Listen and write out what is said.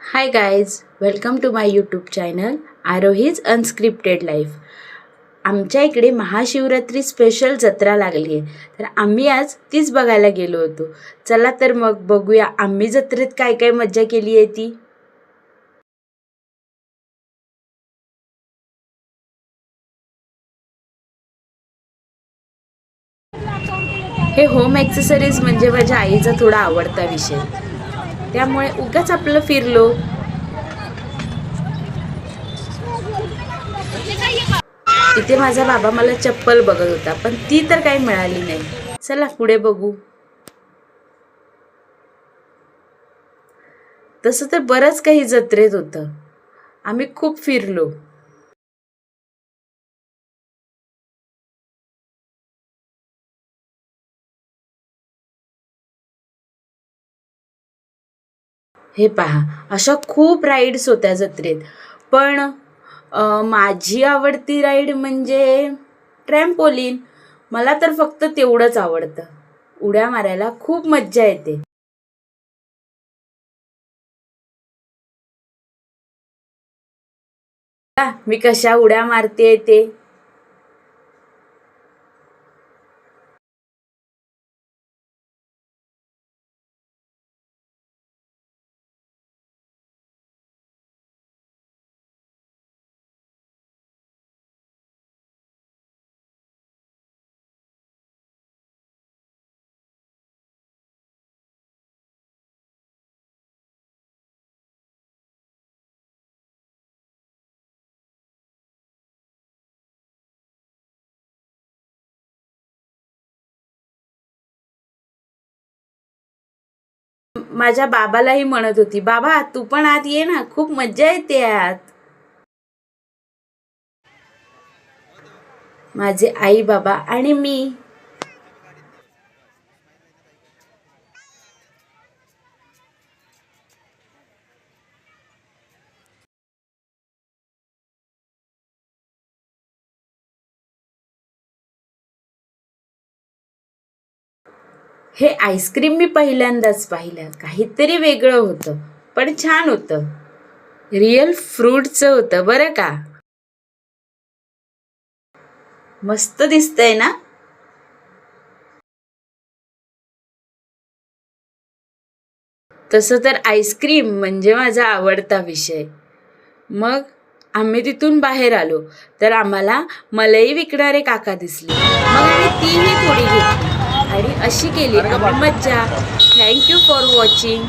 High guys, welcome to my YouTube channel Aarohi's unscripted life. आमच्या इकडे Mahashivratri special जत्रा लागली आहे, तर आम्ही आज तीच बघायला गेलो होतो. चला तर मग बघूया आम्ही जत्रेत काय काय मज्जा केली आहे ती. हे होम ॲक्सेसरीज म्हणजे माझ्या आईचा थोडा आवडता विषय, त्यामुळे उगाच आपलं फिरलो. इथे माझा बाबा मला चप्पल बघत होता, पण ती तर काही मिळाली नाही. चला पुढे बघू. तसं तर बरंच काही जत्रेत होतं, आम्ही खूप फिरलो. हे पहा, अशा खूप राईड्स होत्या जत्रेत, पण माझी आवडती राईड म्हणजे ट्रॅम्पोलिन. मला तर फक्त तेवढंच आवडतं. उड्या मारायला खूप मज्जा येते. मी कशा उड्या मारते ते. माझ्या बाबालाही म्हणत होती, बाबा तू पण आत ये ना, खूप मज्जा येते आत. माझे आई बाबा आणि मी. हे आईस्क्रीम मी पहिल्यांदाच पाहिलं. काहीतरी वेगळं होतं, पण छान होतं. रिअल फ्रूटचं होतं बरं का. मस्त दिसतंय ना. तसं तर आईस्क्रीम म्हणजे माझा आवडता विषय. मग आम्ही तिथून बाहेर आलो तर आम्हाला मलई विकणारे काका दिसले. मग आम्ही तीही थोडी घेतली आणि अशी केली आम्ही मज्जा. Thank you for watching.